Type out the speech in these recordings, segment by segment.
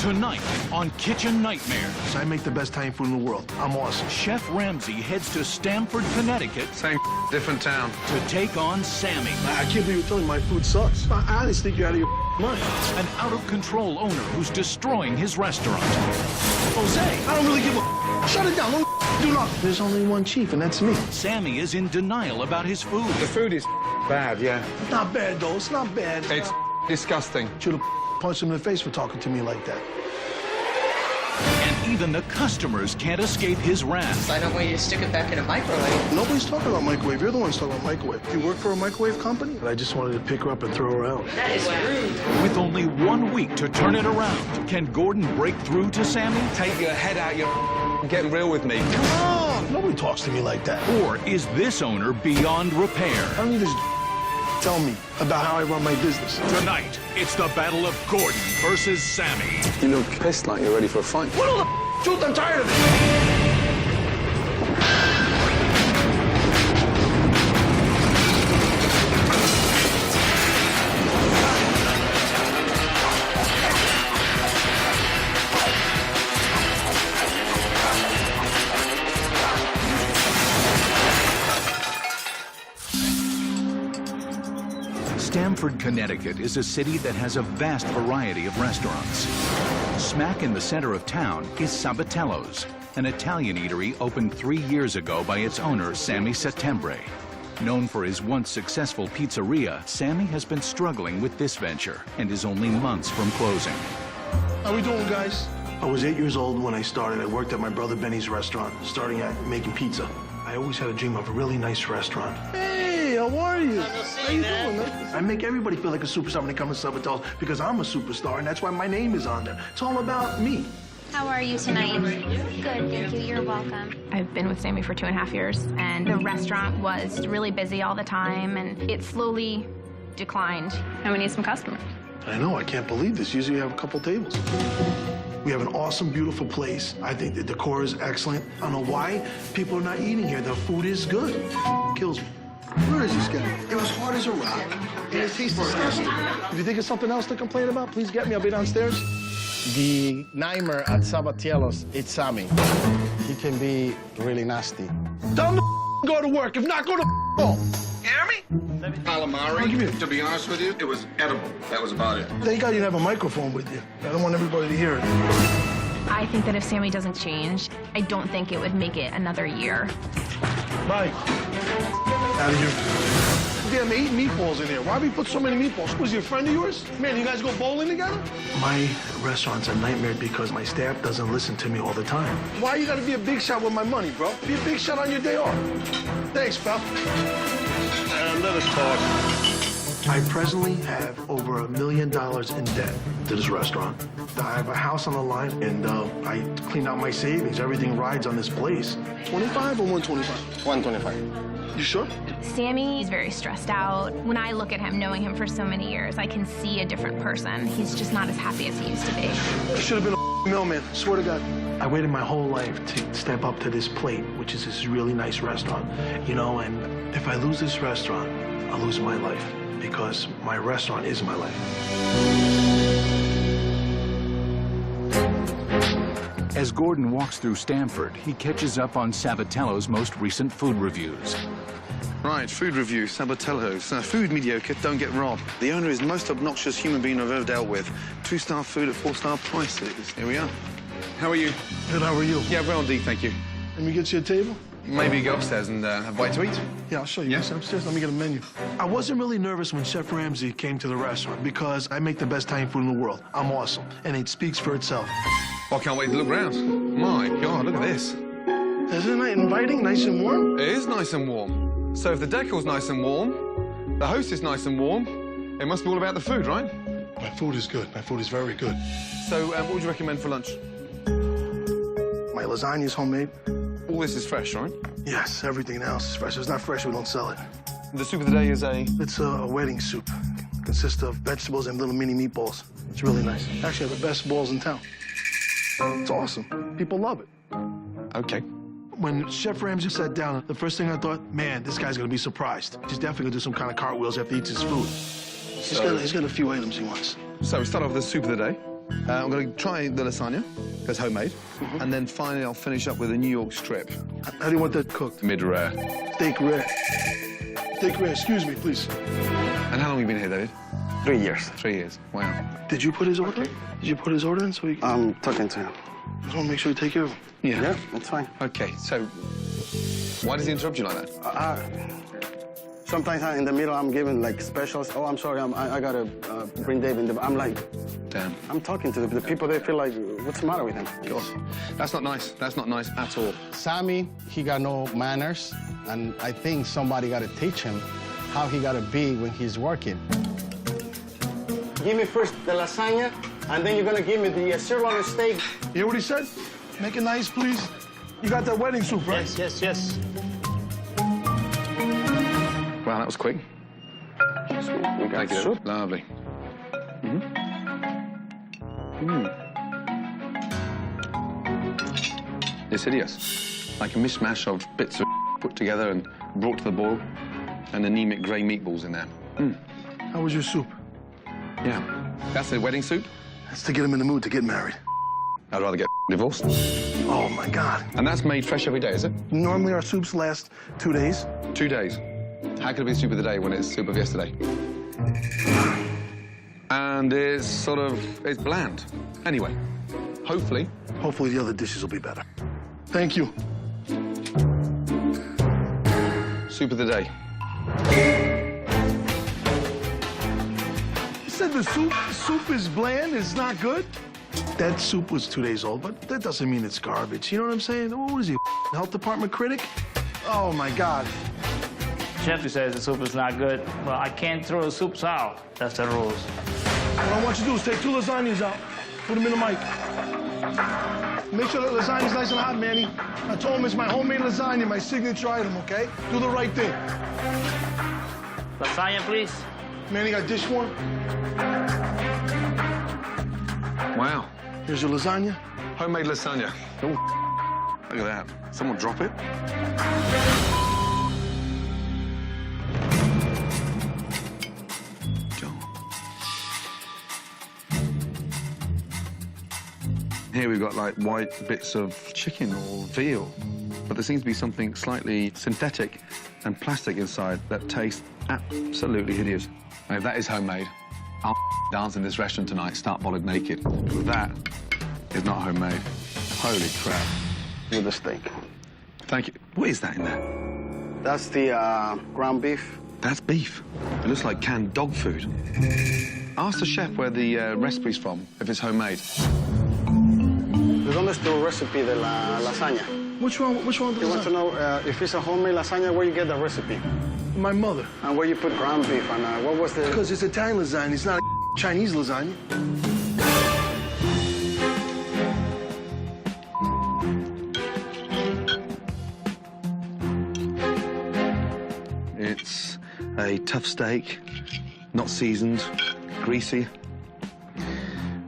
Tonight on Kitchen Nightmares. I make the best Italian food in the world. I'm awesome. Chef Ramsay heads to Stamford, Connecticut. Same different town. To take on Sammy. I can't believe you're telling me my food sucks. I honestly think you're out of your mind. An out-of-control owner who's destroying his restaurant. Jose. I don't really give a Shut it down. Don't do nothing. There's only one chief, and that's me. Sammy is in denial about his food. The food is bad, yeah. It's not bad, though. It's not bad. It's disgusting. Should have punched him in the face for talking to me like that. And even the customers can't escape his wrath. I don't want you to stick it back in a microwave. Nobody's talking about microwave. You're the ones talking about microwave. You work for a microwave company? And I just wanted to pick her up and throw her out. That is rude. With only 1 week to turn it around, can Gordon break through to Sammy? Take your head out your and get real with me. Come on! Nobody talks to me like that. Or is this owner beyond repair? I don't need this tell me about how I run my business. Tonight, it's the battle of Gordon versus Sammy. You look pissed like you're ready for a fight. What all the truth? I'm tired of it. Stamford, Connecticut is a city that has a vast variety of restaurants. Smack in the center of town is Sabatello's, an Italian eatery opened 3 years ago by its owner, Sammy Settembre. Known for his once successful pizzeria, Sammy has been struggling with this venture and is only months from closing. How we doing, guys? I was 8 years old when I started. I worked at my brother Benny's restaurant, starting at making pizza. I always had a dream of a really nice restaurant. Hey, how are you? How you doing, man? I make everybody feel like a superstar when they come to Sabatello's because I'm a superstar, and that's why my name is on there. It's all about me. How are you tonight? Good, thank you. You're welcome. I've been with Sammy for 2.5 years, and the restaurant was really busy all the time, and it slowly declined, and we need some customers. I know, I can't believe this. Usually we have a couple tables. We have an awesome, beautiful place. I think the decor is excellent. I don't know why people are not eating here. The food is good. Kills me. Where is this guy? It was hard as a rock, and it tastes disgusting. If you think of something else to complain about, please get me. I'll be downstairs. The nightmare at Sabatello's, it's Sammy. He can be really nasty. Tell him to go to work. If not, go to home. You hear me? Calamari, to be honest with you, it was edible. That was about it. Thank God you have a microphone with you. I don't want everybody to hear it. I think that if Sammy doesn't change, I don't think it would make it another year. Bye. Out of here. Damn, 8 meatballs in here. Why we put so many meatballs? Was he a friend of yours? Man, you guys go bowling together? My restaurant's a nightmare because my staff doesn't listen to me all the time. Why you gotta be a big shot with my money, bro? Be a big shot on your day off. Thanks, pal. Let us talk. I presently have over $1 million in debt to this restaurant. I have a house on the line, and I cleaned out my savings. Everything rides on this place. 25 or 125? 125. You sure? Sammy is very stressed out. When I look at him, knowing him for so many years, I can see a different person. He's just not as happy as he used to be. I should have been a mailman, swear to God. I waited my whole life to step up to this plate, which is this really nice restaurant, you know, and if I lose this restaurant, I'll lose my life, because my restaurant is my life. As Gordon walks through Stamford, he catches up on Sabatello's most recent food reviews. Right, food review, Sabatello's. Food mediocre, don't get robbed. The owner is the most obnoxious human being I've ever dealt with. 2-star food at 4-star prices. Here we are. How are you? Good, how are you? Yeah, well, D, thank you. Let me get you a table? Maybe go upstairs and have a bite to eat? Yeah, I'll show you. Yeah? Upstairs, let me get a menu. I wasn't really nervous when Chef Ramsay came to the restaurant because I make the best Italian food in the world. I'm awesome, and it speaks for itself. I can't wait to look around. My God, look at this. Isn't it inviting, nice and warm? It is nice and warm. So if the decor's nice and warm, the host is nice and warm, it must be all about the food, right? My food is good. My food is very good. So what would you recommend for lunch? My lasagna is homemade. All this is fresh, right? Yes, everything else is fresh. If it's not fresh, we don't sell it. The soup of the day is a... It's a wedding soup. It consists of vegetables and little mini meatballs. It's really nice. Actually, I have the best balls in town. It's awesome. People love it. Okay. When Chef Ramsay sat down, the first thing I thought, man, this guy's gonna be surprised. He's definitely gonna do some kind of cartwheels after he eats his food. He's got a few items he wants. So we start off with the soup of the day. I'm going to try the lasagna, that's homemade. And then finally, I'll finish up with a New York strip. How do you want that cooked? Mid-rare. Steak rare. Steak rare, excuse me, please. And how long have you been here, David? 3 years. 3 years. Wow. Did you put his order in? Did you put his order in so he can... I'm talking to him. I just want to make sure you take care of him. Yeah, it's fine. Okay, so why does he interrupt you like that? Sometimes in the middle, I'm giving like specials. Oh, I'm sorry, I gotta bring David. I'm like, Damn. I'm talking to the people. They feel like, what's the matter with him? God, that's not nice. That's not nice at all. Sammy, he got no manners, and I think somebody got to teach him how he got to be when he's working. Give me first the lasagna, and then you're gonna give me the sirloin steak. You hear what he said? Make it nice, please. You got that wedding soup, right? Yes. Wow, that was quick. We got Thank you. soup. Lovely. It's hideous. Like a mishmash of bits of put together and brought to the boil, and anemic grey meatballs in there. How was your soup? Yeah. That's the wedding soup? That's to get him in the mood to get married. I'd rather get divorced. Oh, my God. And that's made fresh every day, is it? Normally, our soups last 2 days. 2 days. How could it be soup of the day when it's soup of yesterday? And it's sort of, it's bland. Anyway, hopefully. Hopefully, the other dishes will be better. Thank you. Soup of the day. You said the soup is bland, it's not good? That soup was 2 days old, but that doesn't mean it's garbage. You know what I'm saying? What is he, health department critic? Oh, my God. Chef says the soup is not good. Well, I can't throw the soups out. That's the rules. What I want you to do is take 2 lasagnas out, put them in the mic. Make sure the lasagna's nice and hot, Manny. I told him it's my homemade lasagna, my signature item, okay? Do the right thing. Lasagna, please. Manny, got dish one? Wow. Here's your lasagna. Homemade lasagna. Ooh, look at that. Someone drop it. Here we've got like white bits of chicken or veal, but there seems to be something slightly synthetic and plastic inside that tastes absolutely hideous. And if that is homemade, I'll dance in this restaurant tonight, start bollard naked. Because that is not homemade. Holy crap. With the steak. Thank you. What is that in there? That's the ground beef. That's beef. It looks like canned dog food. Ask the chef where the recipe's from, if it's homemade. ¿De dónde es tu recipe de la lasagna? Which one? You want to know if it's a homemade lasagna, where you get the recipe? My mother. And where you put ground beef, and what was the... Because it's Italian lasagna, it's not a Chinese lasagna. It's a tough steak, not seasoned, greasy.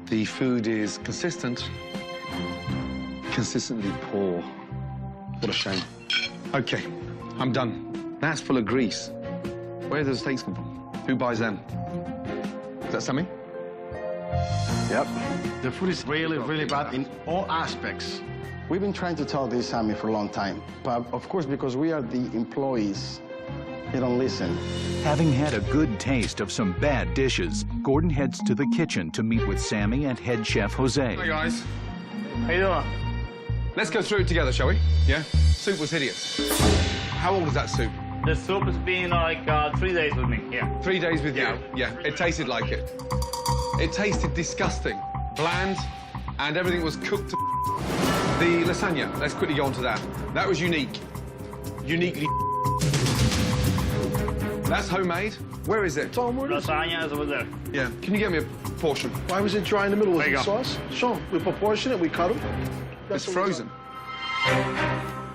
The food is consistent, consistently poor. What a shame. Okay, I'm done. That's full of grease. Where do the steaks come from? Who buys them? Is that Sammy? Yep. The food is really, really bad in all aspects. We've been trying to tell this, Sammy, for a long time. But, of course, because we are the employees, they don't listen. Having had a good taste of some bad dishes, Gordon heads to the kitchen to meet with Sammy and head chef Jose. Hi, guys. How you doing? Let's go through it together, shall we? Yeah? Soup was hideous. How old is that soup? The soup has been like 3 days with me, yeah. 3 days with Yeah. you? Yeah. It tasted like it. It tasted disgusting. Bland, and everything was cooked to... The lasagna, let's quickly go on to that. That was unique. Uniquely... That's homemade. Where is it? Lasagna is over there. Yeah. Can you get me a portion? Why was it dry in the middle? Was There you it go. sauce? Show him. We proportion it, we cut them. It's frozen.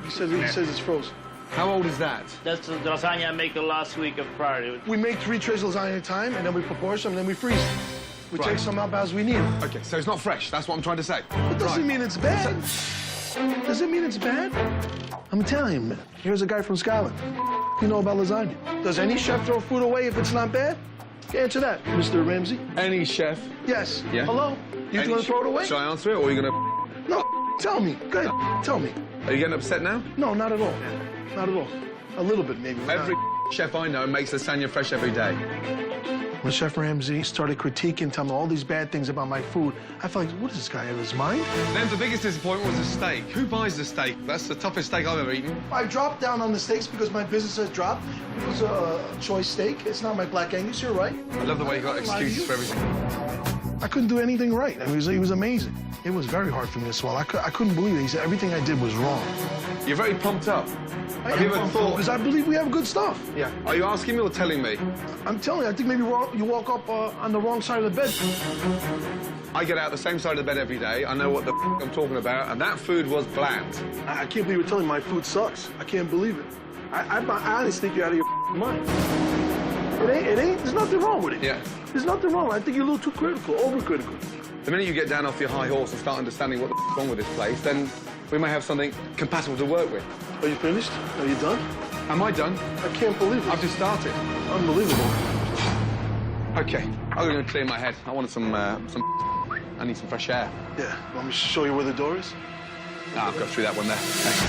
He says it's frozen. How old is that? That's the lasagna I make the last week of Friday. We make 3 trays of lasagna at a time, and then we proportion them, and then we freeze them. We Right. take some out as we need them. Okay, so it's not fresh. That's what I'm trying to say. It doesn't mean it's bad. Does it mean it's bad? I'm Italian, man. Here's a guy from Scotland. You know about lasagna. Does any chef throw food away if it's not bad? Answer that, Mr. Ramsey. Any chef. Yes. Yeah? Hello? You gonna throw it away? Shall I answer it, or are you gonna... No, tell me. Go ahead, tell me. Are you getting upset now? No, not at all. Not at all. A little bit, maybe. Every chef I know makes lasagna fresh every day. When Chef Ramsay started critiquing, telling me all these bad things about my food, I felt like, what is this guy out of his mind? Then the biggest disappointment was the steak. Who buys the steak? That's the toughest steak I've ever eaten. I dropped down on the steaks because my business has dropped. It was a choice steak. It's not my Black Angus, you're right. I love the way you got excuses for everything. I couldn't do anything right. I mean, it was amazing. It was very hard for me to swallow. I couldn't believe it. He said everything I did was wrong. You're very pumped up. I Have you ever thought... Because I believe we have good stuff. Yeah. Are you asking me or telling me? I'm telling you, I think maybe you woke up on the wrong side of the bed. I get out the same side of the bed every day. I know what the I'm talking about, and that food was bland. I can't believe you're telling me my food sucks. I can't believe it. I honestly think you're out of your mind. It ain't. There's nothing wrong with it. Yeah. There's nothing wrong. I think you're a little too critical, overcritical. The minute you get down off your high horse and start understanding what the wrong with this place, then we may have something compatible to work with. Are you finished? Are you done? Am I done? I can't believe it. I've just started. Unbelievable. Okay, I'm going to clear my head. I wanted some. I need some fresh air. Yeah. Want me to show you where the door is? No, I'll go through that one there. Thanks.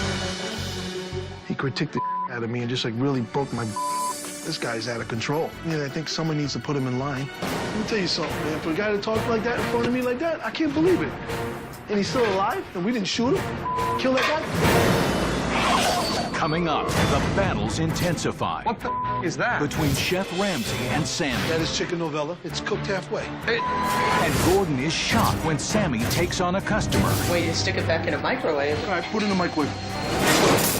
He critiqued the out of me and just like really broke my. This guy's out of control. Yeah, I think someone needs to put him in line. Let me tell you something, man. For a guy to talk like that in front of me like that, I can't believe it. And he's still alive, and we didn't shoot him? Kill that guy? Coming up, the battles intensify. What the is that? Between Chef Ramsay and Sammy. That is chicken novella. It's cooked halfway. And Gordon is shocked when Sammy takes on a customer. Wait, you stick it back in a microwave. All right, put it in the microwave.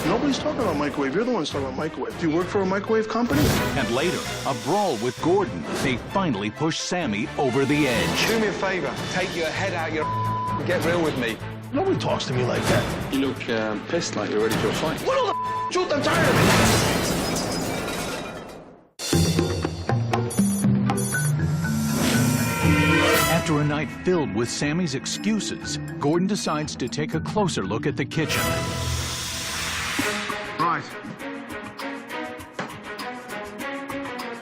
Nobody's talking about microwave. You're the one talking about microwave. Do you work for a microwave company? And later, a brawl with Gordon. They finally push Sammy over the edge. Do me a favor. Take your head out your and get real with me. Nobody talks to me like that. You look pissed, like you're ready for a fight. What all the truth? I'm tired of it. After a night filled with Sammy's excuses, Gordon decides to take a closer look at the kitchen. Right.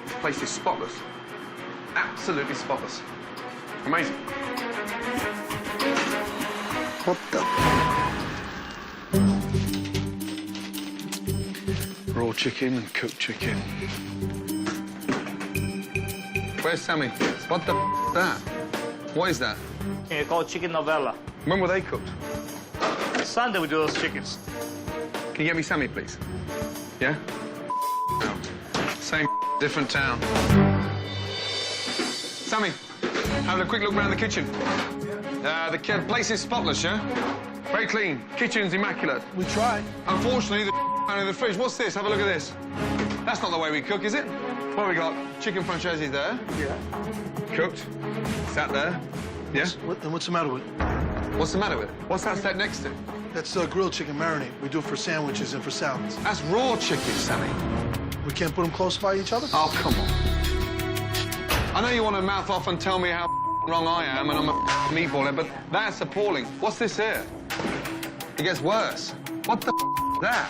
This place is spotless. Absolutely spotless. Amazing. What the? Raw chicken and cooked chicken. Where's Sammy? What the is that? What is that? It's called chicken novella. When were they cooked? Sunday we do those chickens. Can you get me Sammy, please? Yeah? No. Same different town. Sammy, having a quick look around the kitchen. The place is spotless, yeah? Very clean. Kitchen's immaculate. We tried. Unfortunately, the in the fridge. What's this? Have a look at this. That's not the way we cook, is it? What we got? Chicken franchise there. Yeah. Cooked. Sat there. Yeah? What's the matter with it? What's the matter with it? What's that set next to? That's grilled chicken marinade. We do it for sandwiches and for salads. That's raw chicken, Sammy. We can't put them close by each other? Oh, come on. I know you want to mouth off and tell me how wrong I am and I'm a meatball head, but that's appalling. What's this here? It gets worse. What the is that?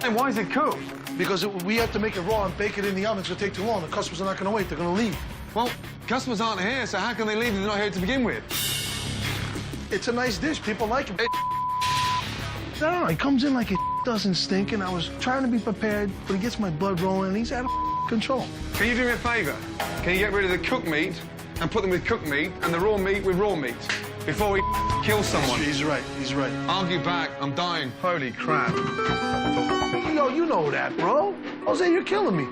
And why is it cooked? Because we have to make it raw and bake it in the oven. It's going to take too long. The customers are not going to wait. They're going to leave. Well, customers aren't here, so how can they leave if they're not here to begin with? It's a nice dish. People like it. No, it comes in like it doesn't stink, and I was trying to be prepared, but it gets my blood rolling, and he's out of control. Can you do me a favor? Can you get rid of the cooked meat and put them with cooked meat and the raw meat with raw meat before we kill someone? He's right. He's right. Argue back. I'm dying. Holy crap. You know that, bro. Jose, you're killing me.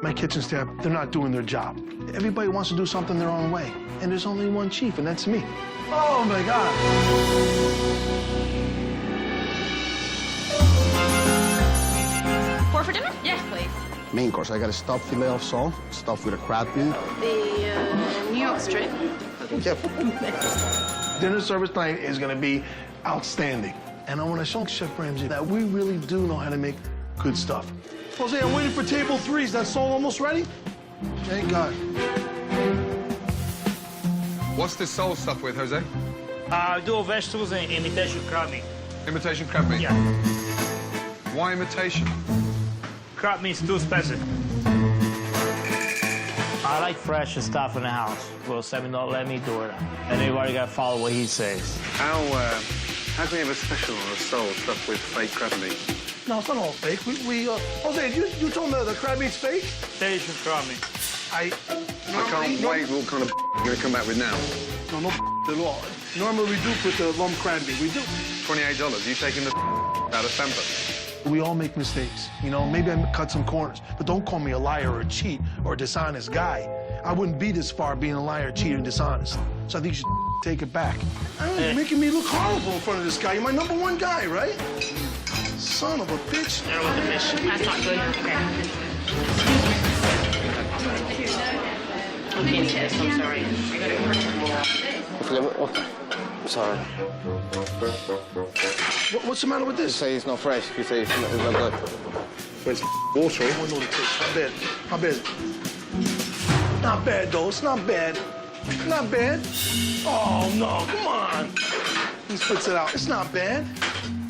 My kitchen staff, they're not doing their job. Everybody wants to do something their own way, and there's only one chief, and that's me. Oh, my God. Pour for dinner? Yes, please. Main course, I got a stuffed filet of sole, stuffed with a crab meat. The New York strip. Dinner service night is going to be outstanding. And I want to show Chef Ramsay that we really do know how to make good stuff. Jose, I'm waiting for table 3. Is that sole almost ready? Thank God. What's this soul stuff with, Jose? I do vegetables and imitation crab meat. Imitation crab meat? Yeah. Why imitation? Crab meat is too expensive. I like fresh stuff in the house. Well, Sammy don't let me do it. And everybody got to follow what he says. How can we have a special or a soul stuffed with fake crab meat? No, it's not all fake. Jose, you told me the crab meat's fake? Delicious crab meat. I can't wait what kind of you're going to come back with now. No at all. Normally we do put the lump crab meat. We do. $28. You taking the out of temper? We all make mistakes. You know, maybe I cut some corners, but don't call me a liar or a cheat or a dishonest guy. I wouldn't be this far being a liar, cheater, and dishonest. So I think you should take it back. You're making me look horrible in front of this guy. You're my #1 guy, right? Son of a bitch. I don't want the fish. That's not good. Okay. Okay, yes, I'm sorry. Okay. Sorry. What's the matter with He this? say it's not fresh. He say it's not good. It's water. I know the taste. Not bad. Not bad. Not bad, though. It's not bad. Not bad. Oh, no. Come on. He spits it out. It's not bad.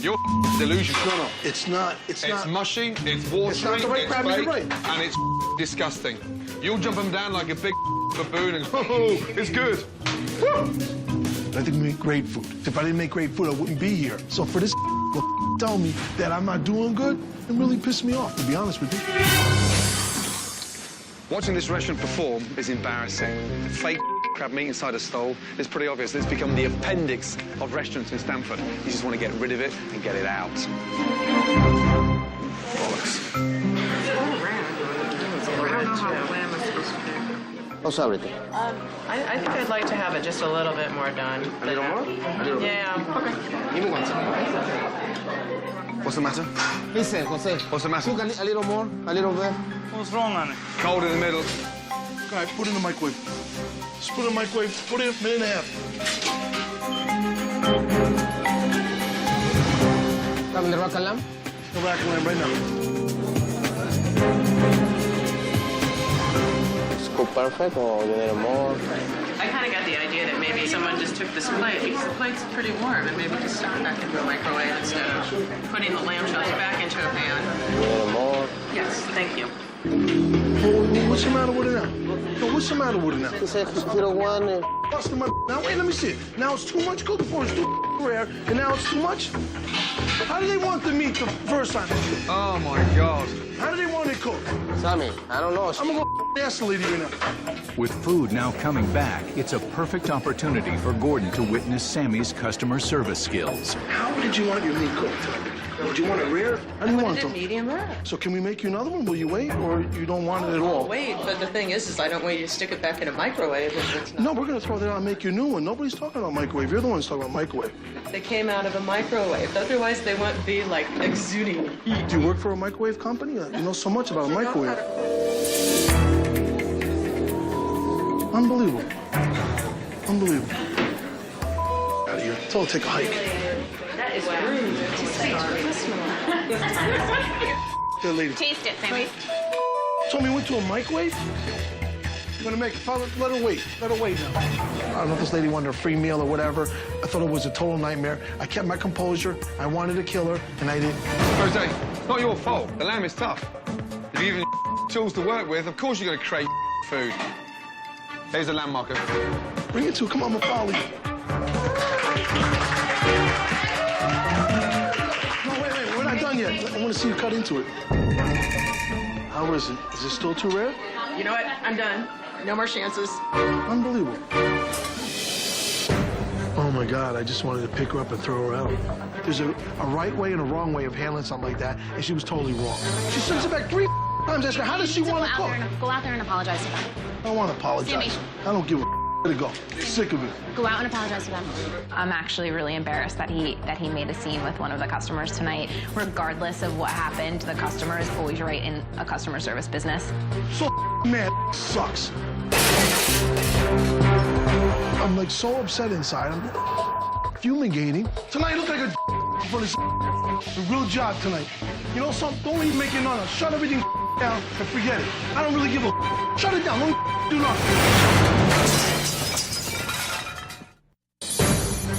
You're delusional. No. It's not. It's not. It's mushy, it's watery, It's not the right crab meat, fake, you're right. and it's disgusting. You'll jump them down like a big baboon and, oh, it's good. Woo! I think we make great food. If I didn't make great food, I wouldn't be here. So for this to tell me that I'm not doing good, it really pissed me off, to be honest with you. Watching this restaurant perform is embarrassing. Fake crab meat inside a stall is pretty obvious. It's become the appendix of restaurants in Stamford. You just want to get rid of it and get it out. Bollocks. How's everything? I think I'd like to have it just a little bit more done. A little more? Yeah. Okay. Give me one second. What's the matter? Listen, Jose. What's the matter? Cook a little more, a little bit. What's wrong, honey? Cold in the middle. All right, put it in the microwave. Just put it in the microwave. Put it in a minute and a half. Come the rock and lamb. Go back and lamb right now. It's cooked perfect, or you need more? I kind of got the idea that maybe someone just took this plate, because the plate's pretty warm, and maybe just stuck it back into a microwave instead of putting the lamb chops back into a pan. You need more? Yes, thank you. What's the matter with it now? No, what's the matter with it now? He said 01. What's the matter? Now, wait, let me see it. Now it's too much cooked before it's too rare, and now it's too much? How do they want the meat the first time? Oh, my God. How do they want it cooked? Sammy, I don't know. I'm gonna go ask the lady right now. With food now coming back, it's a perfect opportunity for Gordon to witness Sammy's customer service skills. How did you want your meat cooked? Would you want it rare? How do you want it? Medium rare. So can we make you another one? Will you wait, or you don't want it at all? Wait, but the thing is I don't want you to stick it back in a microwave if it's not. No, we're gonna throw that out and make you a new one. Nobody's talking about microwave. You're the ones talking about microwave. They came out of a microwave. Otherwise, they wouldn't be like exuding heat. Do you work for a microwave company? You know so much about a microwave. Unbelievable. Unbelievable. Out of here. Tell her to take a hike. That is rude. There, lady. Taste it, Sammy. Told me you went to a microwave? You're gonna make let her wait. Let her wait now. I don't know if this lady wanted a free meal or whatever. I thought it was a total nightmare. I kept my composure. I wanted to kill her, and I didn't. Jose, it's not your fault. The lamb is tough. If you even tools to work with, of course you're going to crave food. Here's a lamb marker. Bring it to her. Come on, I'm gonna follow you. No, wait. We're not done yet. I want to see you cut into it. How is it? Is it still too rare? You know what? I'm done. No more chances. Unbelievable. Oh, my God. I just wanted to pick her up and throw her out. There's a right way and a wrong way of handling something like that, and she was totally wrong. She sends it back 3 times. Asking, how does she want to cook? Go out there and apologize to them. I don't want to apologize. Sammy. I don't give a Let it go. Sick of it. Go out and apologize to them. I'm actually really embarrassed that he made a scene with one of the customers tonight. Regardless of what happened, the customer is always right in a customer service business. So man, sucks. I'm like so upset inside. I'm fumigating. Tonight look like a for this real job tonight. You know something? Don't even make it none. Shut everything down and forget it. I don't really give a shut it down. Don't do nothing.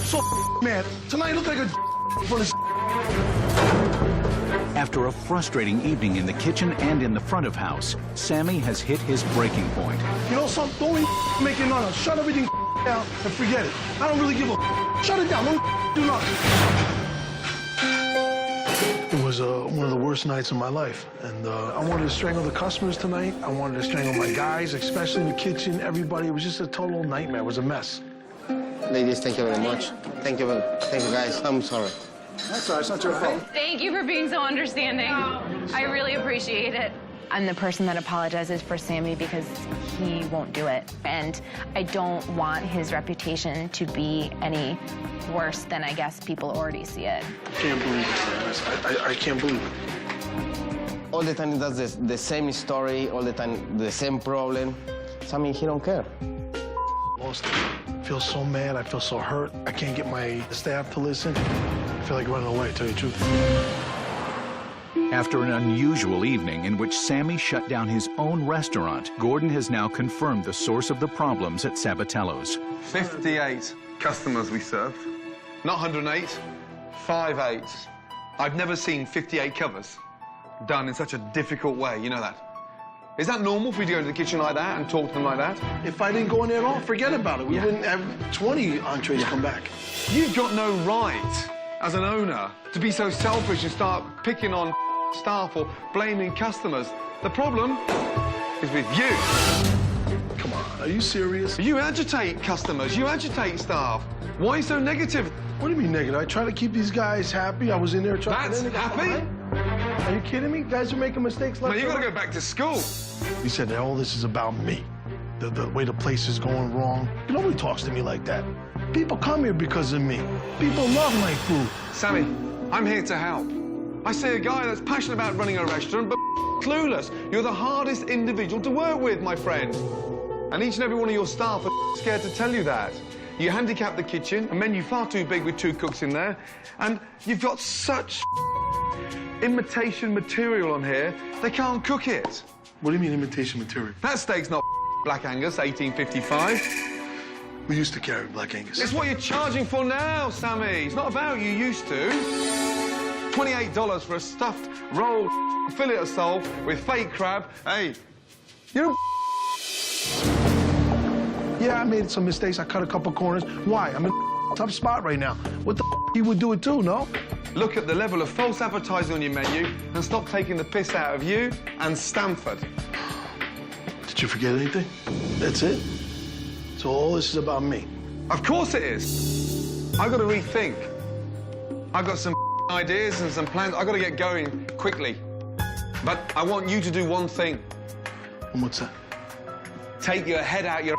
So mad. Tonight look like a for this. After a frustrating evening in the kitchen and in the front of house, Sammy has hit his breaking point. You know something? Don't even make it none. Shut everything down and forget it. I don't really give a Shut it down. Don't do nothing. It was one of the worst nights of my life. And I wanted to strangle the customers tonight. I wanted to strangle my guys, especially in the kitchen, everybody. It was just a total nightmare. It was a mess. Ladies, thank you very much. Thank you, guys. I'm sorry. That's all right. It's not your fault. Thank you for being so understanding. I really appreciate it. I'm the person that apologizes for Sammy because he won't do it. And I don't want his reputation to be any worse than I guess people already see it. I can't believe it. I can't believe it. All the time he does the same story, all the time the same problem. Sammy, he don't care. Lost it. I feel so mad. I feel so hurt. I can't get my staff to listen. I feel like running away, to tell you the truth. After an unusual evening in which Sammy shut down his own restaurant, Gordon has now confirmed the source of the problems at Sabatello's. 58 customers we served. Not 108, 58. I've never seen 58 covers done in such a difficult way, you know that. Is that normal for you to go to the kitchen like that and talk to them like that? If I didn't go in there at all, forget about it. We wouldn't have 20 entrees come back. You've got no right, as an owner, to be so selfish and start picking on staff or blaming customers. The problem is with you. Come on, are you serious? You agitate customers, you agitate staff. Why are you so negative? What do you mean negative? I try to keep these guys happy. I was in there trying That's to... happy? Are you kidding me? Guys are making mistakes like Man, you gotta go back to school. You said that all this is about me. The way the place is going wrong. Nobody talks to me like that. People come here because of me. People love my food. Sammy, I'm here to help. I see a guy that's passionate about running a restaurant, but clueless. You're the hardest individual to work with, my friend. And each and every one of your staff are scared to tell you that. You handicap the kitchen, a menu far too big with 2 cooks in there, and you've got such imitation material on here, they can't cook it. What do you mean imitation material? That steak's not Black Angus, 1855. We used to carry Black Angus. It's what you're charging for now, Sammy. It's not about you used to. $28 for a stuffed rolled fillet of sole with fake crab. Hey, you Yeah, I made some mistakes. I cut a couple corners. Why? I'm in a tough spot right now. What the you would do it too, no? look at the level of false advertising on your menu and stop taking the piss out of you and Stanford. Did you forget anything? That's it? So all this is about me? Of course it is. I've got to rethink. I've got some ideas and some plans. I've got to get going quickly. But I want you to do one thing. And what's that? Take your head out your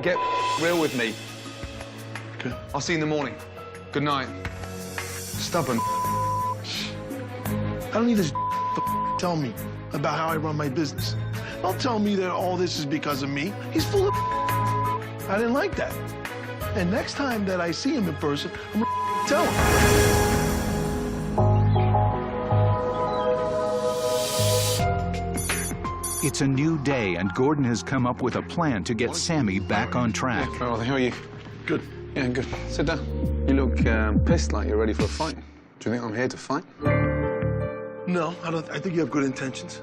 get real with me. Okay. I'll see you in the morning. Good night. Stubborn. I don't need this tell me about how I run my business. Don't tell me that all this is because of me. He's full of I didn't like that. And next time that I see him in person, I'm gonna tell him. It's a new day, and Gordon has come up with a plan to get Sammy back on track. Oh, how are you? Good. Yeah, good. Sit down. You look pissed, like you're ready for a fight. Do you think I'm here to fight? No, I don't. I think you have good intentions.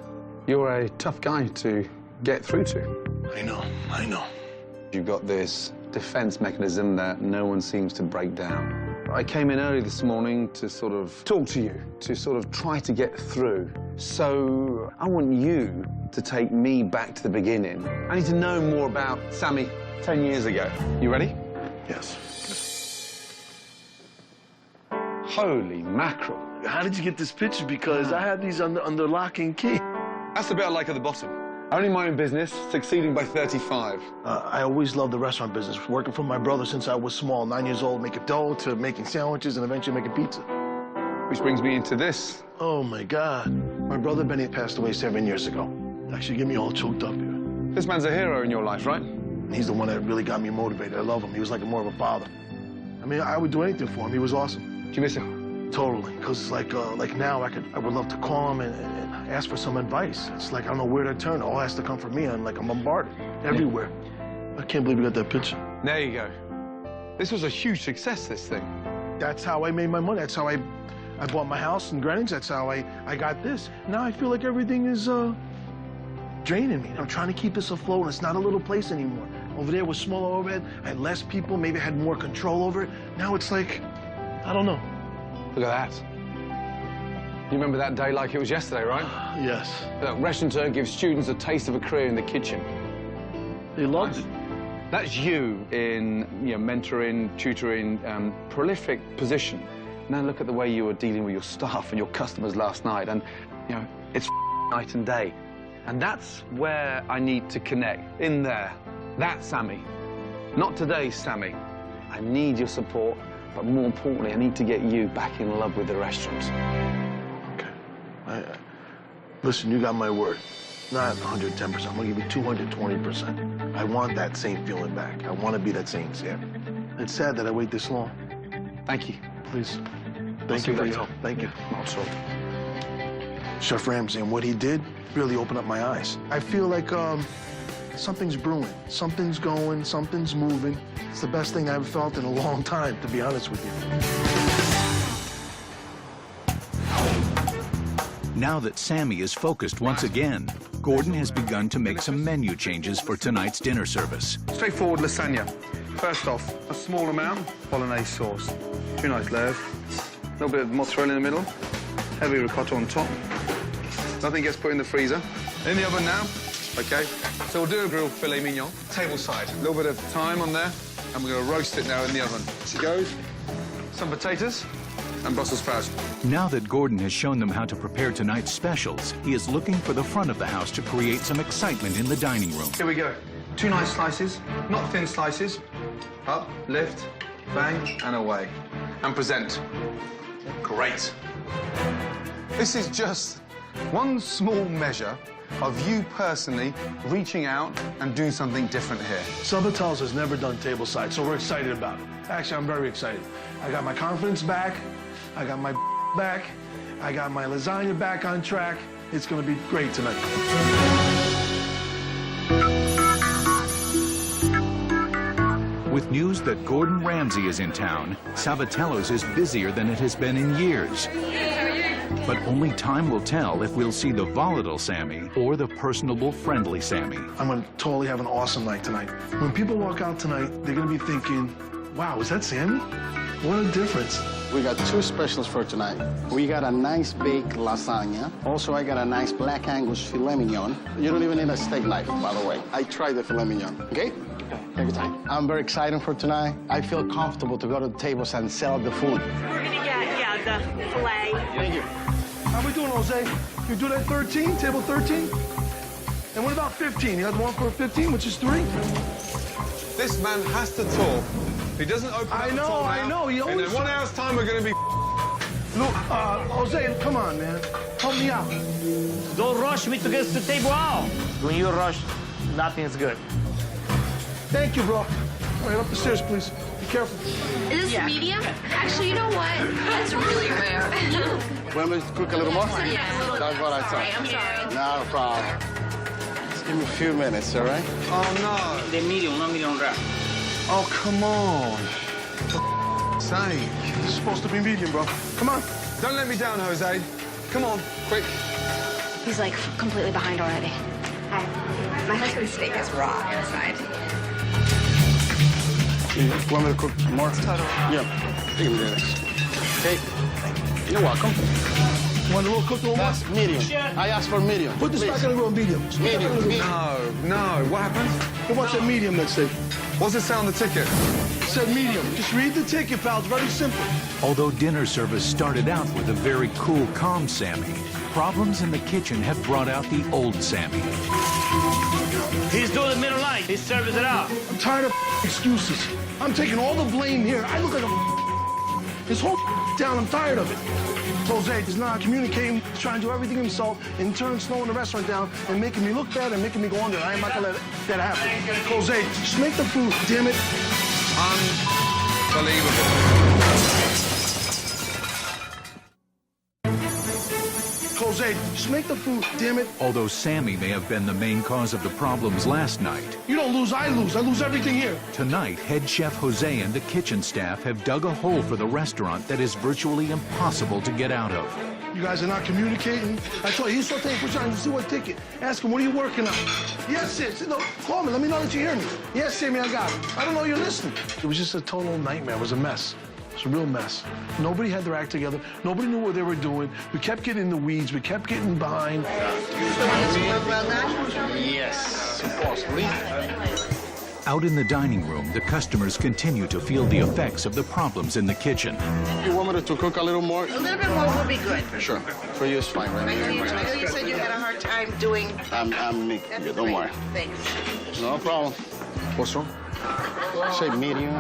You're a tough guy to get through to. I know. You've got this defense mechanism that no one seems to break down. I came in early this morning to sort of talk to you, to sort of try to get through. So I want you to take me back to the beginning. I need to know more about Sammy 10 years ago. You ready? Yes. Holy mackerel. How did you get this picture? Because I had these under lock and key. That's the bit I like at the bottom. Owning my own business, succeeding by 35. I always loved the restaurant business, working for my brother since I was small, 9 years old, making dough to making sandwiches and eventually making pizza. Which brings me into this. Oh, my God. My brother Benny passed away 7 years ago. Actually, get me all choked up here. This man's a hero in your life, right? And he's the one that really got me motivated. I love him. He was like more of a father. I mean, I would do anything for him. He was awesome. Do you miss him? Totally. Because like now, I would love to call him and ask for some advice. It's like I don't know where to turn. It all has to come from me. I'm bombarded everywhere. I can't believe we got that picture. There you go. This was a huge success, this thing. That's how I made my money. That's how I I bought my house in Greenwich. That's how I got this. Now I feel like everything is draining me. I'm trying to keep this afloat, and it's not a little place anymore. Over there was smaller overhead. I had less people. Maybe I had more control over it. Now it's like, I don't know. Look at that. You remember that day like it was yesterday, right? Yes. Look, Restaurateur gives students a taste of a career in the kitchen. They loved it. That's you in, mentoring, tutoring, prolific position. Now look at the way you were dealing with your staff and your customers last night, and, it's night and day. And that's where I need to connect, in there. That's Sammy. Not today's Sammy. I need your support, but more importantly, I need to get you back in love with the restaurant. Okay. Listen, you got my word. Not 110%. I'm gonna give you 220%. I want that same feeling back. I want to be that same Sam. It's sad that I wait this long. Thank you. Please. Thank you for your help. Thank you. Also. Chef Ramsay, and what he did really opened up my eyes. I feel like something's brewing. Something's going, something's moving. It's the best thing I've felt in a long time, to be honest with you. Now that Sammy is focused once again, Gordon has begun to make some menu changes for tonight's dinner service. Straightforward lasagna. First off, a small amount, bolognese sauce. 2 nice layers. A little bit of mozzarella in the middle. Heavy ricotta on top. Nothing gets put in the freezer. In the oven now. Okay. So we'll do a grilled filet mignon, table side. A little bit of thyme on there, and we're going to roast it now in the oven. She goes. Some potatoes and Brussels sprouts. Now that Gordon has shown them how to prepare tonight's specials, he is looking for the front of the house to create some excitement in the dining room. Here we go. 2 nice slices, not thin slices. Up, lift, bang, and away. And present. Great. This is just one small measure of you personally reaching out and doing something different here. Sabatello's has never done tableside, so we're excited about it. Actually, I'm very excited. I got my confidence back. I got my back. I got my lasagna back on track. It's going to be great tonight. With news that Gordon Ramsay is in town, Sabatello's is busier than it has been in years. But only time will tell if we'll see the volatile Sammy or the personable, friendly Sammy. I'm going to totally have an awesome night tonight. When people walk out tonight, they're going to be thinking, wow, is that Sammy? What a difference. We got 2 specials for tonight. We got a nice baked lasagna. Also, I got a nice black Angus filet mignon. You don't even need a steak knife, by the way. I tried the filet mignon, okay? Take your time. I'm very excited for tonight. I feel comfortable to go to the tables and sell the food. We're gonna get, the filet. Thank you. How we doing, Jose? You do that 13, table 13? And what about 15? You got one for 15, which is 3? This man has to talk. If he doesn't open up the top I know. He always... in 1 hour's time, we're going to be... Look, Jose, come on, man. Help me out. Don't rush me to get to the table out. When you rush, nothing's good. Thank you, bro. All right, up the stairs, please. Be careful. Is this medium? Actually, you know what? That's really rare. Want me to cook a little more? Yeah. That's what I thought. I'm sorry. Not a problem. Just give me a few minutes, all right? Oh, no. The medium, not medium rare. Oh, come on. For sake. It's supposed to be medium, bro. Come on. Don't let me down, Jose. Come on, quick. He's like completely behind already. Hi. My husband's steak is raw inside. You want me to cook more? Totally. Yeah. Give me this. Okay. You're welcome. Want a little cooked a little more? That's medium. I asked for medium. Put this please. back in the grill, medium. Medium. No. What happened? Who wants that medium, that steak? What's it say on the ticket? It said medium. Just read the ticket, pal. It's very simple. Although dinner service started out with a very cool, calm Sammy, problems in the kitchen have brought out the old Sammy. He's doing the middle line. He's serving it out. I'm tired of excuses. I'm taking all the blame here. I look like a... This whole town, I'm tired of it. Jose is not communicating, he's trying to do everything himself, in turn slowing the restaurant down and making me look bad and making me go under. I am not gonna let that happen. Jose, just make the food, damn it. Jose, just make the food, damn it. Although Sammy may have been the main cause of the problems last night, You don't lose, I lose. I lose everything here. tonight head chef Jose and the kitchen staff have dug a hole for the restaurant that is virtually impossible to get out of. You guys are not communicating. I told you, he's so taking push on. You see what ticket? Ask him, what are you working on? Yes, sis. No, call me. Let me know that you hear me. Yes, Sammy, I got it. I don't know you're listening. It was just a total nightmare. It was a mess. It was a real mess. Nobody had their act together. Nobody knew what they were doing. We kept getting in the weeds. We kept getting behind. Yes, supposedly. Out in the dining room, the customers continue to feel the effects of the problems in the kitchen. You want me to cook a little more? A little bit more will be good. Sure. For you, it's fine, right? I know you said you had a hard time doing... I'm Nick. That's Yeah, don't great. worry. Thanks. No problem. What's wrong? Say medium.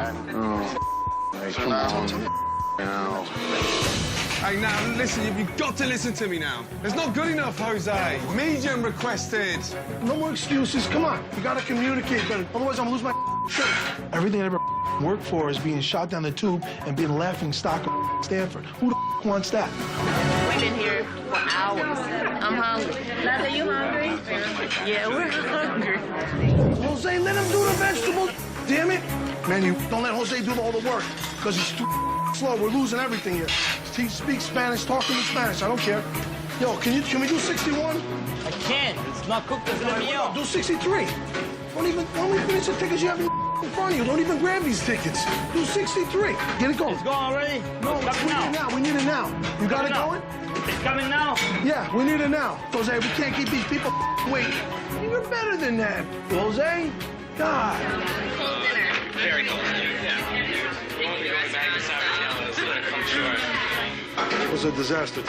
Come on. Now. Hey, now, listen, you've got to listen to me now. It's not good enough, Jose. Medium requested. No more excuses. Come on. You got to communicate better. Otherwise, I'm going to lose my shirt. Everything I ever worked for is being shot down the tube and being laughing stock of Stanford. Who the wants that? We've been here for hours. I'm hungry. Lada, you hungry? Yeah, we're hungry. Jose, let him do the vegetables. Damn it. Man, you don't let Jose do all the work because he's too slow. We're losing everything here. He speaks Spanish, talking in Spanish. I don't care. Yo, can we do 61? I can't. It's not cooked. It's gonna be out. Do 63. Don't we finish the tickets you have in front of you? Don't even grab these tickets. Do 63. Get it going. It's going already? No, It's we coming need it now. We need it now. You got it going? It's coming now. Yeah, we need it now. Jose, we can't keep these people waiting. You're better than that, Jose. God. Very cold. It was a disaster.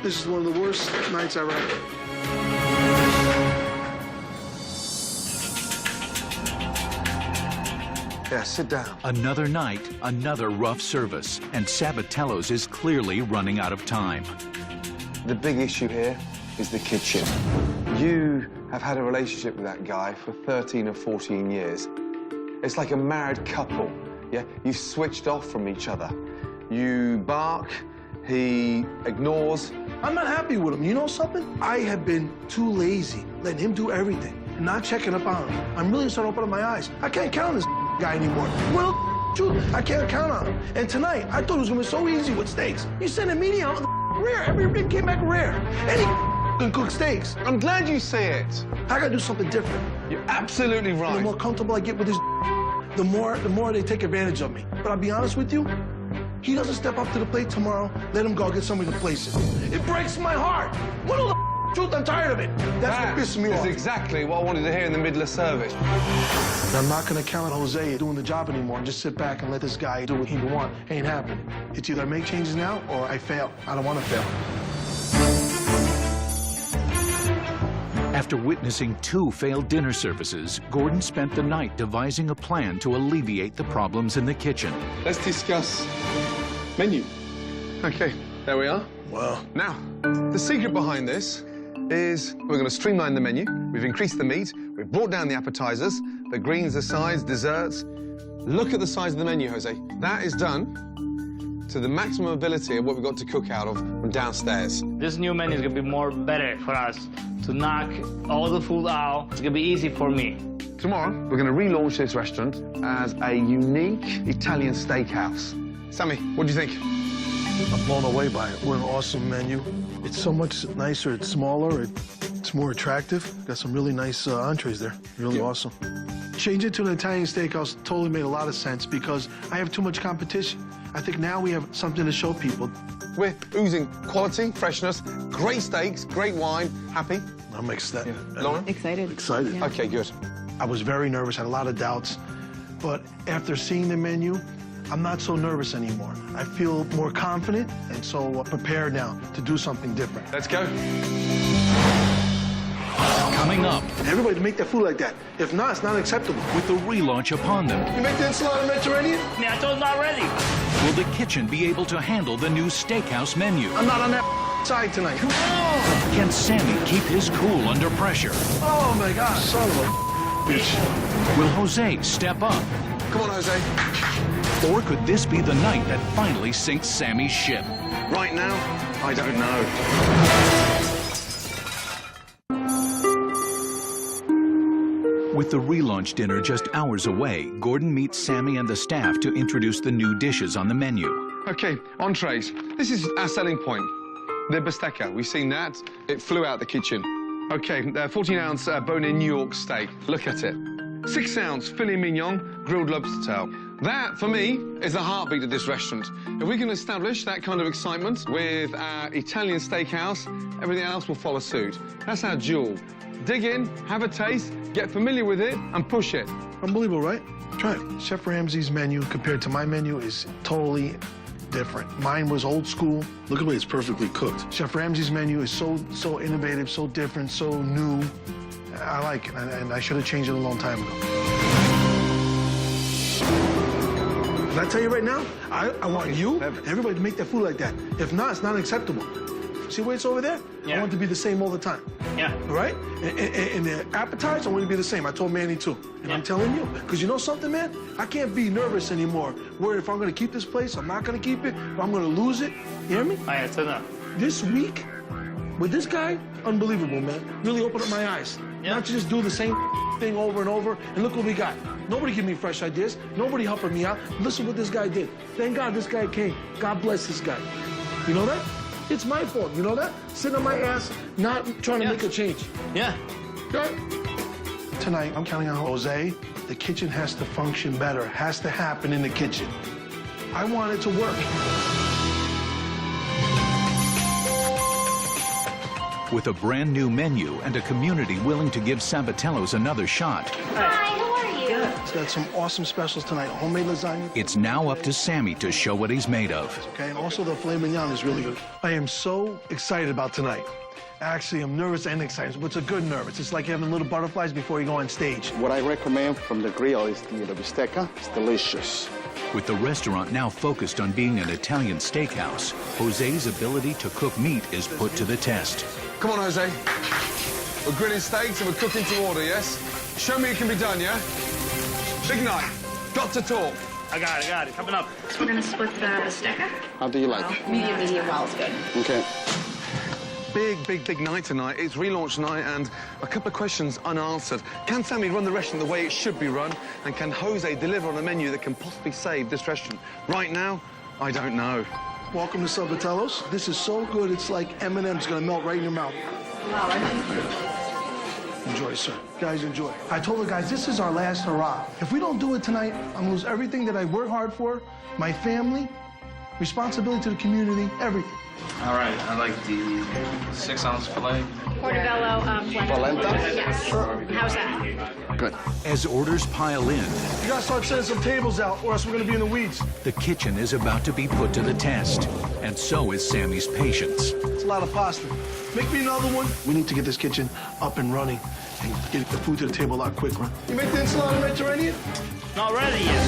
This is one of the worst nights I ever had. Yeah, sit down. Another night, another rough service, and Sabatello's is clearly running out of time. The big issue here is the kitchen. You have had a relationship with that guy for 13 or 14 years. It's like a married couple, yeah? You've switched off from each other. You bark, he ignores. I'm not happy with him. You know something? I have been too lazy, letting him do everything and not checking up on him. I'm really starting to open up my eyes. I can't count on this guy anymore. Well, truth, I can't count on him. And tonight, I thought it was going to be so easy with steaks. You sent a media out rare. Every rib came back rare. And he can cook steaks. I'm glad you see it. I got to do something different. You're absolutely And the right. more comfortable I get with this, the more they take advantage of me. But I'll be honest with you, he doesn't step up to the plate tomorrow, let him go get somebody to place it. It breaks my heart. What the truth? I'm tired of it. That's what pisses me That off. is exactly what I wanted to hear in the middle of service. I'm not going to count on Jose doing the job anymore and just sit back and let this guy do what he wants. Ain't happening. It's either I make changes now or I fail. I don't want to fail. After witnessing 2 failed dinner services, Gordon spent the night devising a plan to alleviate the problems in the kitchen. Let's discuss menu. Okay, there we are. Wow. Now, the secret behind this is we're going to streamline the menu. We've increased the meat. We've brought down the appetizers, the greens, the sides, desserts. Look at the size of the menu, Jose. That is done to the maximum ability of what we've got to cook out of from downstairs. This new menu is gonna be more better for us to knock all the food out. It's gonna be easy for me. Tomorrow, we're going to relaunch this restaurant as a unique Italian steakhouse. Sammy, what do you think? I'm blown away by it. What an awesome menu. It's so much nicer. It's smaller. It's more attractive. Got some really nice entrees there. Really awesome. Change it to an Italian steakhouse totally made a lot of sense because I have too much competition. I think now we have something to show people. We're oozing quality, freshness, great steaks, great wine. Happy? I'm ecstatic. Lauren? Excited. Excited. Okay, good. I was very nervous, had a lot of doubts. But after seeing the menu, I'm not so nervous anymore. I feel more confident and so prepared now to do something different. Let's go. Coming up, Everybody to make their food like that. If not, it's not acceptable. with the relaunch upon them, You make the enchilada Mediterranean? Yeah, I told you not ready. will the kitchen be able to handle the new steakhouse menu? I'm not on that side tonight. Can Sammy keep his cool under pressure? Oh my God, son of a bitch. Will Jose step up? Come on, Jose. Or could this be the night that finally sinks Sammy's ship? Right now, I don't know. With the relaunch dinner just hours away, Gordon meets Sammy and the staff to introduce the new dishes on the menu. Okay, entrees. This is our selling point. The bistecca. We've seen that. It flew out the kitchen. Okay, 14-ounce bone-in New York steak. Look at it. 6-ounce filet mignon, grilled lobster tail. That, for me, is the heartbeat of this restaurant. If we can establish that kind of excitement with our Italian steakhouse, everything else will follow suit. That's our jewel. Dig in, have a taste, get familiar with it, and push it. Unbelievable, right? Try it. Chef Ramsay's menu compared to my menu is totally different. Mine was old school. Look at the way it's perfectly cooked. Chef Ramsay's menu is so innovative, so different, so new. I like it, and I should have changed it a long time ago. Can I tell you right now, I want you, everybody to make that food like that. If not, it's not acceptable. See where it's over there? Yeah. I want it to be the same all the time. Yeah. Right? And the appetizer, I want it to be the same. I told Manny too. And I'm telling you, because you know something, man? I can't be nervous anymore. Worried if I'm going to keep this place, I'm not going to keep it, if I'm going to lose it. You hear me? I said that. This week, with this guy, unbelievable, man. Really opened up my eyes. Yeah. Not to just do the same thing over and over, and look what we got. Nobody give me fresh ideas. Nobody helping me out. Listen what this guy did. Thank God this guy came. God bless this guy. You know that? It's my fault, you know that? Sitting on my ass, not trying to make a change. Yeah. Right? Tonight, I'm counting on Jose. The kitchen has to function better. It has to happen in the kitchen. I want it to work. With a brand new menu and a community willing to give Sabatello's another shot, Hi, how are you? It's got some awesome specials tonight. Homemade lasagna. it's now up to Sammy to show what he's made of. Okay, and also the filet mignon is really good. I am so excited about tonight. Actually, I'm nervous and excited, but it's a good nervous. It's like having little butterflies before you go on stage. What I recommend from the grill is the bistecca. It's delicious. With the restaurant now focused on being an Italian steakhouse, Jose's ability to cook meat is put to the test. Come on, Jose. We're grilling steaks and we're cooking to order, yes? Show me it can be done, yeah? Big night. Got to talk. I got it. Coming up. We're gonna split the bistecca. How do you like it? Medium well is good. Okay. Big night tonight. It's relaunch night and a couple of questions unanswered. Can Sammy run the restaurant the way it should be run? And can Jose deliver on a menu that can possibly save this restaurant? Right now, I don't know. Welcome to Sabatello's. This is so good, it's like M&M's gonna melt right in your mouth. Enjoy, sir. Guys, enjoy. I told the guys, this is our last hurrah. If we don't do it tonight, I'm gonna lose everything that I work hard for, my family, responsibility to the community, everything. All right. I like the 6-ounce filet. Portobello, Polenta? Yes. How's that? Good. As orders pile in, You gotta start sending some tables out, or else we're gonna be in the weeds. the kitchen is about to be put to the test. And so is Sammy's patience. It's a lot of pasta. Make me another one. We need to get this kitchen up and running and get the food to the table a lot quicker. You make the enchilada Mediterranean? Not ready yet.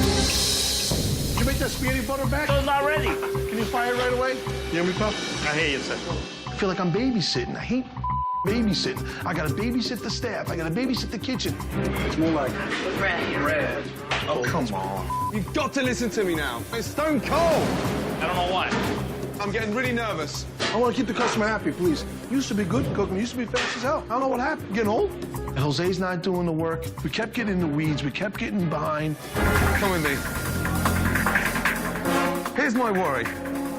Did you make that spaghetti butter back? It's not ready. Can you fire it right away? You hear me, Puff? I hear you, sir. I feel like I'm babysitting. I hate babysitting. I gotta babysit the staff. I gotta babysit the kitchen. It's more like Red. oh, come on. You've got to listen to me now. It's stone cold. I don't know why. I'm getting really nervous. I want to keep the customer happy, please. Used to be good cooking. Used to be fast as hell. I don't know what happened. Getting old? And Jose's not doing the work. We kept getting in the weeds. We kept getting behind. Come with me. Here's my worry.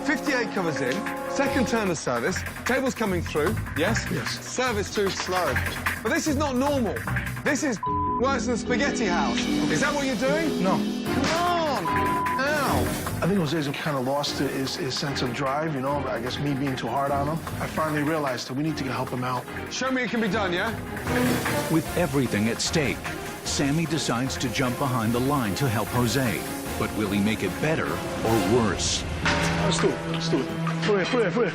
58 covers in, second turn of service, tables coming through, yes? Yes. Service too slow. But this is not normal. This is worse than Spaghetti House. Is that what you're doing? No. Come on! Ow! I think Jose's kind of lost his sense of drive, you know, I guess me being too hard on him. I finally realized that we need to help him out. Show me it can be done, yeah? With everything at stake, Sammy decides to jump behind the line to help Jose. But will he make it better or worse? Let's do it. Let's do it. Put it.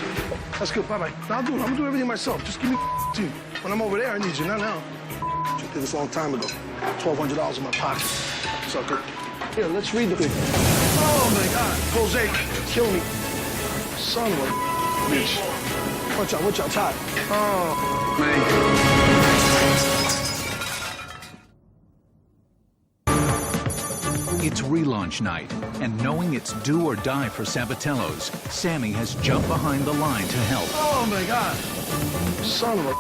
That's good. Bye-bye. Now I'm gonna do everything myself. Just give me team. When I'm over there, I need you. Not now. I did this a long time ago. $1,200 in my pocket. It's all good. Here, let's read the thing. Oh, my God. Jose, kill me. Son of a bitch. Watch out, Todd. Oh. It's relaunch night, and knowing it's do or die for Sabatello's, Sammy has jumped behind the line to help. Oh, my God. Son of a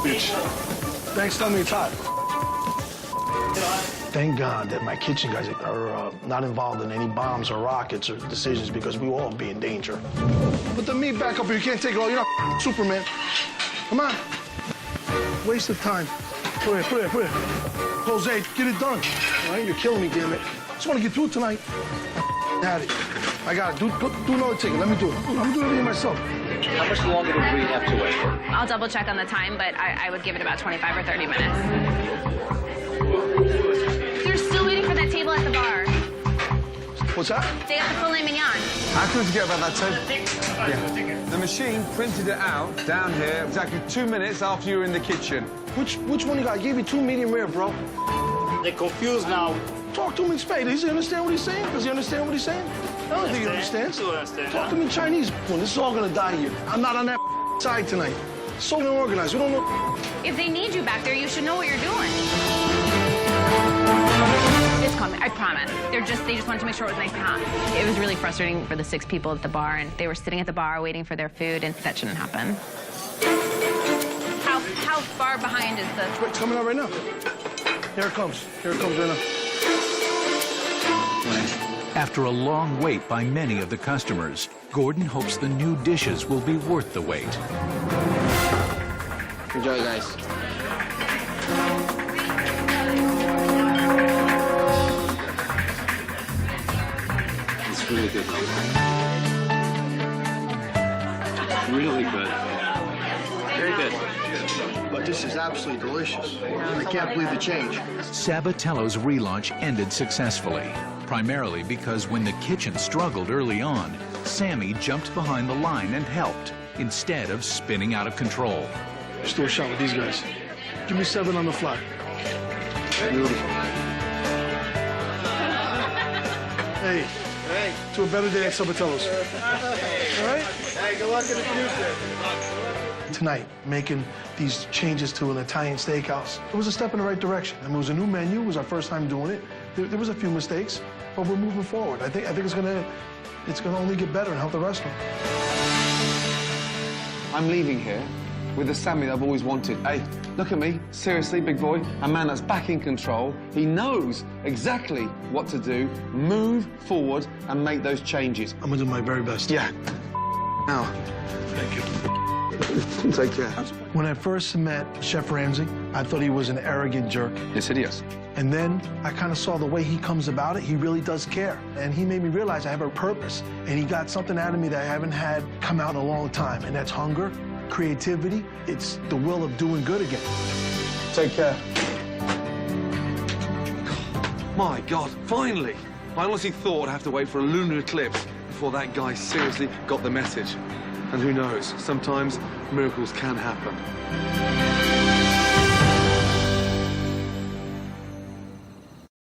bitch. Thanks, tell me it's hot. Thank God that my kitchen guys are not involved in any bombs or rockets or decisions because we will all be in danger. Put the meat back up here. You can't take it all. You're not Superman. Come on. Waste of time. Put it here. Jose, get it done. All right, you're killing me, damn it. Just want to get through tonight. Had it. I got it. Do another ticket. Let me do it. I'm gonna do everything myself. How much longer do we have to wait? I'll double check on the time, but I would give it about 25 or 30 minutes. They're still waiting for that table at the bar. What's that? They got the filet mignon. How can we forget about that table? Yeah. The machine printed it out down here exactly 2 minutes after you were in the kitchen. Which one you got? I gave you 2 medium rare, bro. They're confused now. Talk to him in Spanish. Does he understand what he's saying? Does he understand what he's saying? I don't think he understands. Talk to him in Chinese. This is all gonna die here. I'm not on that side tonight. So unorganized. We don't know. If they need you back there, you should know what you're doing. It's coming, I promise. They just wanted to make sure it was nice and hot. It was really frustrating for the 6 people at the bar, and they were sitting at the bar waiting for their food, and that shouldn't happen. How far behind is the... It's coming out right now. Here it comes. Here it comes right now. After a long wait by many of the customers, Gordon hopes the new dishes will be worth the wait. Enjoy, guys. It's really good. Really good. Very good. But this is absolutely delicious. I can't believe the change. Sabatello's relaunch ended successfully, primarily because when the kitchen struggled early on, Sammy jumped behind the line and helped, instead of spinning out of control. Just do a shot with these guys. Give me 7 on the fly. Beautiful. Hey. Hey. To a better day at Sabatello's. All right? Hey, good luck in the future. Tonight, making these changes to an Italian steakhouse, it was a step in the right direction. I mean, it was a new menu. It was our first time doing it. There was a few mistakes, but we're moving forward. I think it's gonna only get better and help the restaurant. I'm leaving here with the Sammy I've always wanted. Hey, look at me. Seriously, big boy. A man that's back in control. He knows exactly what to do, move forward, and make those changes. I'm gonna do my very best. Yeah. Now. Thank you. Take care. When I first met Chef Ramsay, I thought he was an arrogant jerk. Yes, it is. And then I kind of saw the way he comes about it. He really does care. And he made me realize I have a purpose. And he got something out of me that I haven't had come out in a long time. And that's hunger, creativity. It's the will of doing good again. Take care. My God, finally! I honestly thought I'd have to wait for a lunar eclipse before that guy seriously got the message. And who knows, sometimes miracles can happen.